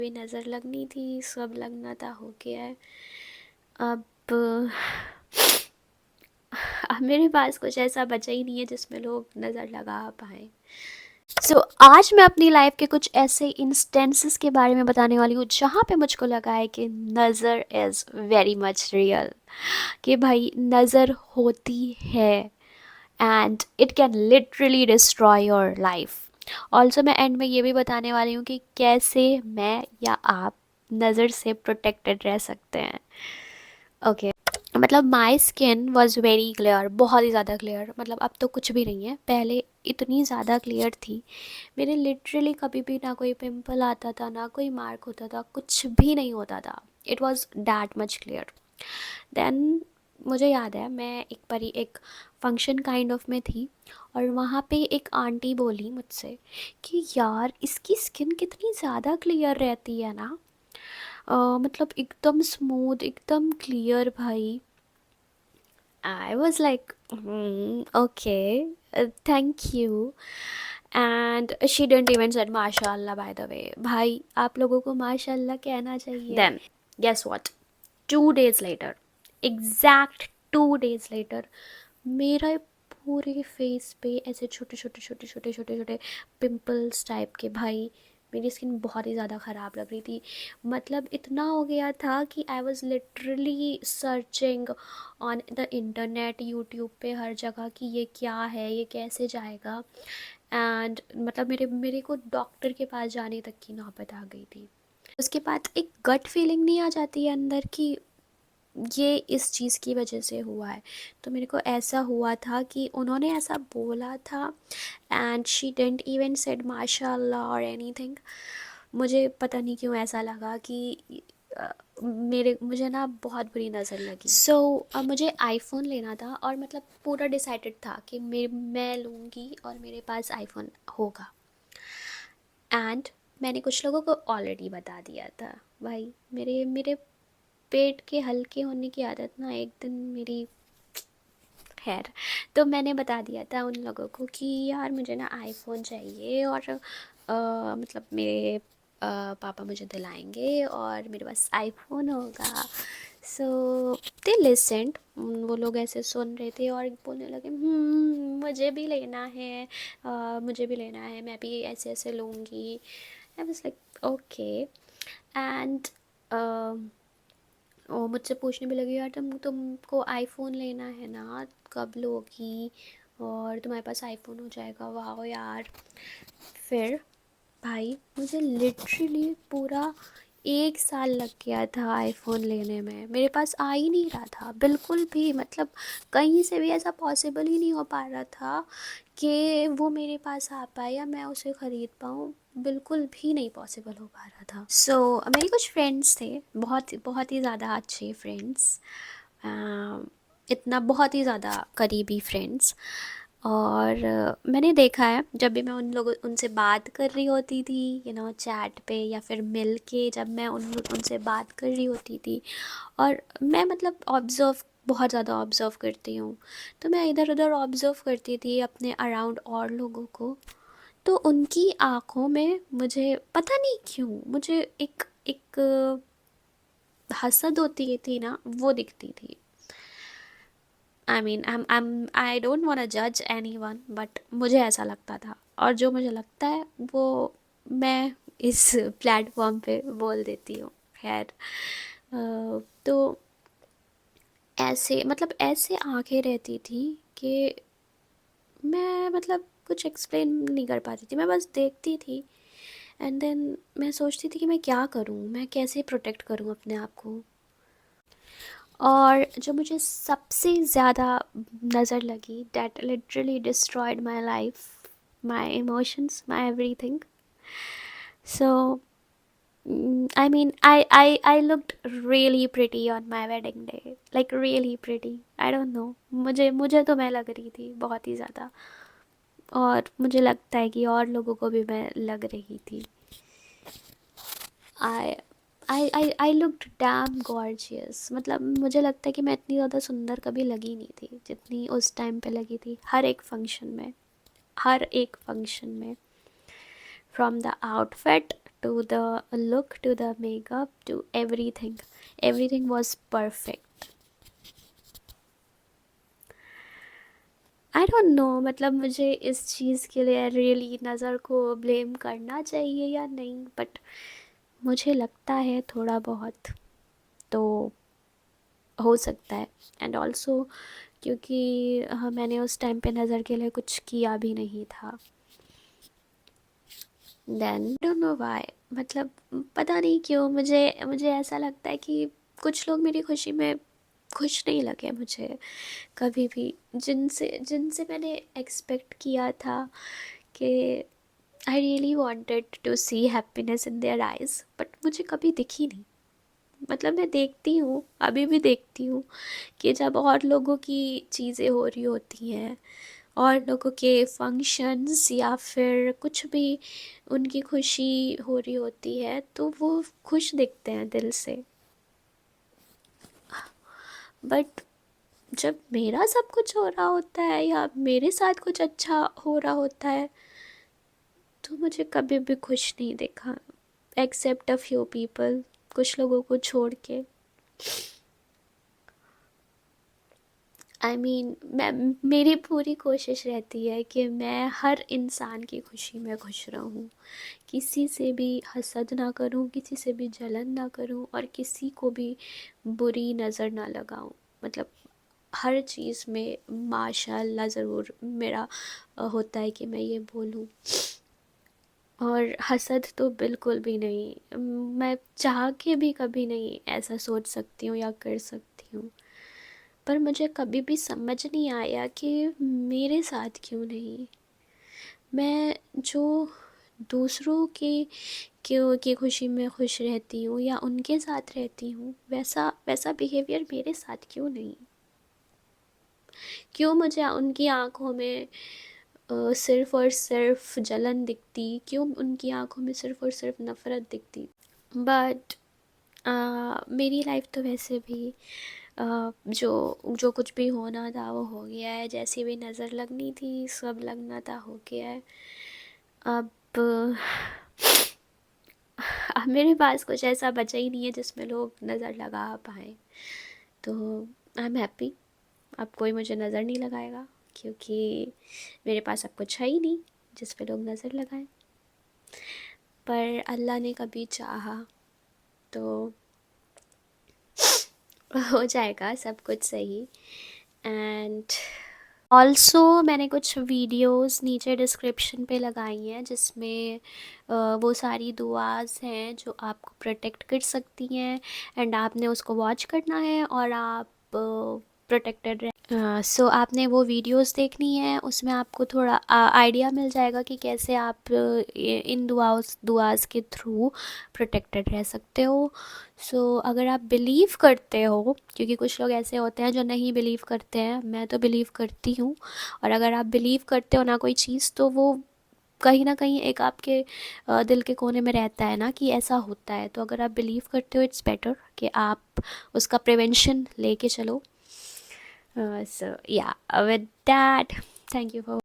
भी नज़र लगनी थी, सब लगना था, हो गया है। अब मेरे पास कुछ ऐसा बचा ही नहीं है जिसमें लोग नज़र लगा पाएँ। आज मैं अपनी लाइफ के कुछ ऐसे इंस्टेंसेस के बारे में बताने वाली हूँ जहाँ पे मुझको लगा है कि नज़र इज़ वेरी मच रियल, कि भाई नज़र होती है and it can literally destroy your life. Also मैं एंड में ये भी बताने वाली हूँ कि कैसे मैं या आप नज़र से प्रोटेक्टेड रह सकते हैं। ओके मतलब my skin was very clear, बहुत ही ज़्यादा क्लियर। मतलब अब तो कुछ भी नहीं है, पहले इतनी ज़्यादा क्लियर थी। मेरे लिटरली कभी भी ना कोई पिंपल आता था, ना कोई मार्क होता था, कुछ भी नहीं होता था। It was that much clear. Then मुझे याद है मैं एक बारी एक फंक्शन काइंड ऑफ में थी और वहाँ पे एक आंटी बोली मुझसे कि यार इसकी स्किन कितनी ज़्यादा क्लियर रहती है ना। मतलब एकदम स्मूथ, एकदम क्लियर भाई। I was like, okay, thank you. And she didn't even said माशाल्लाह by the way. भाई आप लोगों को माशाल्लाह कहना चाहिए. Then, guess what? 2 days later, exact 2 days later, मेरा पूरे फेस पे ऐसे छोटे छोटे छोटे छोटे छोटे छोटे पिंपल्स टाइप के। भाई मेरी स्किन बहुत ही ज़्यादा ख़राब लग रही थी। मतलब इतना हो गया था कि I was literally searching on the internet, YouTube पे हर जगह कि ये क्या है, ये कैसे जाएगा। एंड मतलब मेरे मेरे को डॉक्टर के पास जाने तक की नौबत आ गई थी। उसके बाद एक गट फीलिंग नहीं आ जाती है अंदर की ये इस चीज़ की वजह से हुआ है। तो मेरे को ऐसा हुआ था कि उन्होंने ऐसा बोला था and she didn't even said माशाल्लाह और एनीथिंग। मुझे पता नहीं क्यों ऐसा लगा कि मेरे मुझे ना बहुत बुरी नज़र लगी। अब मुझे आईफोन लेना था और मतलब पूरा डिसाइडेड था कि मैं लूँगी और मेरे पास आईफोन होगा। एंड मैंने कुछ लोगों को ऑलरेडी बता दिया था। भाई मेरे मेरे पेट के हल्के होने की आदत ना एक दिन मेरी, खैर। तो मैंने बता दिया था उन लोगों को कि यार मुझे ना आईफोन चाहिए और मतलब मेरे पापा मुझे दिलाएंगे और मेरे पास आईफोन होगा। सो दे लिसेंड, वो लोग ऐसे सुन रहे थे और बोलने लगे मुझे भी लेना है, मुझे भी लेना है, मैं भी ऐसे ऐसे लूँगी। I was like okay. And और मुझसे पूछने भी लगी यार तुमको आईफोन लेना है ना, कब लोगी, और तुम्हारे पास आईफोन हो जाएगा, वाह यार। फिर भाई मुझे लिटरली पूरा 1 साल लग गया था आईफोन लेने में। मेरे पास आ ही नहीं रहा था बिल्कुल भी। मतलब कहीं से भी ऐसा पॉसिबल ही नहीं हो पा रहा था कि वो मेरे पास आ पाए या मैं उसे ख़रीद पाऊँ। बिल्कुल भी नहीं पॉसिबल हो पा रहा था। मेरे कुछ फ्रेंड्स थे, बहुत बहुत ही ज़्यादा अच्छे फ्रेंड्स, इतना बहुत ही ज़्यादा करीबी फ्रेंड्स। और मैंने देखा है जब भी मैं उनसे बात कर रही होती थी चैट पे या फिर मिल के, जब मैं उनसे बात कर रही होती थी और मैं मतलब ऑब्ज़र्व, बहुत ज़्यादा ऑब्ज़र्व करती हूँ, तो मैं इधर उधर ऑब्ज़र्व करती थी अपने अराउंड और लोगों को। तो उनकी आँखों में मुझे पता नहीं क्यों मुझे एक एक हसद होती थी ना, वो दिखती थी। आई डोंट वांट जज एनीवन, बट मुझे ऐसा लगता था और जो मुझे लगता है वो मैं इस प्लेटफॉर्म पे बोल देती हूँ। खैर तो ऐसे मतलब ऐसे आंखें रहती थी कि मैं मतलब कुछ एक्सप्लेन नहीं कर पाती थी, मैं बस देखती थी। एंड देन मैं सोचती थी कि मैं क्या करूँ, मैं कैसे प्रोटेक्ट करूँ अपने आप को। और जो मुझे सबसे ज़्यादा नज़र लगी, that literally destroyed my life, my emotions, my everything. So I looked really pretty on my wedding day, like really pretty. I don't know, मुझे तो मैं लग रही थी बहुत ही ज़्यादा, और मुझे लगता है कि और लोगों को भी मैं लग रही थी। आई आई लुक्ड डैम गॉर्जियस। मतलब मुझे लगता है कि मैं इतनी ज़्यादा सुंदर कभी लगी नहीं थी जितनी उस टाइम पे लगी थी। हर एक फंक्शन में, हर एक फंक्शन में, from the outfit to the look, to the makeup, to everything. Everything was perfect. I don't know, मतलब मुझे इस चीज़ के लिए रियली नज़र को ब्लेम करना चाहिए या नहीं, बट मुझे लगता है थोड़ा बहुत तो हो सकता है। एंड ऑल्सो क्योंकि मैंने उस टाइम पे नज़र के लिए कुछ किया भी नहीं था। देन डोंट नो वाई, मतलब पता नहीं क्यों मुझे मुझे ऐसा लगता है कि कुछ लोग मेरी खुशी में खुश नहीं लगे मुझे कभी भी, जिनसे जिनसे मैंने एक्सपेक्ट किया था कि I really wanted to see happiness in their eyes, but मुझे कभी दिखी नहीं। मतलब मैं देखती हूँ, अभी भी देखती हूँ कि जब और लोगों की चीज़ें हो रही होती हैं, और लोगों के फंक्शंस या फिर कुछ भी उनकी खुशी हो रही होती है, तो वो खुश दिखते हैं दिल से। बट जब मेरा सब कुछ हो रहा होता है या मेरे साथ कुछ अच्छा हो रहा होता है, तो मुझे कभी भी खुश नहीं देखा, एक्सेप्ट अ फ्यू पीपल, कुछ लोगों को छोड़ के। आई मीन मैं मेरी पूरी कोशिश रहती है कि मैं हर इंसान की खुशी में खुश रहूं, किसी से भी हसद ना करूं, किसी से भी जलन ना करूं, और किसी को भी बुरी नज़र ना लगाऊं। मतलब हर चीज़ में माशाल्लाह ज़रूर मेरा होता है कि मैं ये बोलूं। और हसद तो बिल्कुल भी नहीं, मैं चाह के भी कभी नहीं ऐसा सोच सकती हूँ या कर सकती हूँ। पर मुझे कभी भी समझ नहीं आया कि मेरे साथ क्यों नहीं। मैं जो दूसरों की खुशी में खुश रहती हूँ या उनके साथ रहती हूँ, वैसा वैसा बिहेवियर मेरे साथ क्यों नहीं। क्यों मुझे उनकी आंखों में सिर्फ़ और सिर्फ जलन दिखती, क्यों उनकी आंखों में सिर्फ़ और सिर्फ नफ़रत दिखती। बट मेरी लाइफ तो वैसे भी जो जो कुछ भी होना था वो हो गया है, जैसी भी नज़र लगनी थी सब लगना था हो गया है। अब अब मेरे पास कुछ ऐसा बचा ही नहीं है जिसमें लोग नज़र लगा पाएँ, तो आई एम हैप्पी। अब कोई मुझे नज़र नहीं लगाएगा, क्योंकि मेरे पास अब कुछ है ही नहीं जिस पे लोग नज़र लगाएं। पर अल्लाह ने कभी चाहा तो हो जाएगा सब कुछ सही। एंड ऑल्सो मैंने कुछ वीडियोस नीचे डिस्क्रिप्शन पे लगाई हैं, जिसमें वो सारी दुआस हैं जो आपको प्रोटेक्ट कर सकती हैं, एंड आपने उसको वॉच करना है और आप प्रोटेक्टेड रह। सो आपने वो वीडियोस देखनी है, उसमें आपको थोड़ा आइडिया मिल जाएगा कि कैसे आप इन दुआस के थ्रू प्रोटेक्टेड रह सकते हो। सो अगर आप बिलीव करते हो, क्योंकि कुछ लोग ऐसे होते हैं जो नहीं बिलीव करते हैं, मैं तो बिलीव करती हूँ। और अगर आप बिलीव करते हो ना कोई चीज़, तो वो कहीं ना कहीं एक आपके दिल के कोने में रहता है ना कि ऐसा होता है। तो अगर आप बिलीव करते हो, इट्स बेटर कि आप उसका प्रिवेंशन लेके चलो। So yeah, with that, thank you for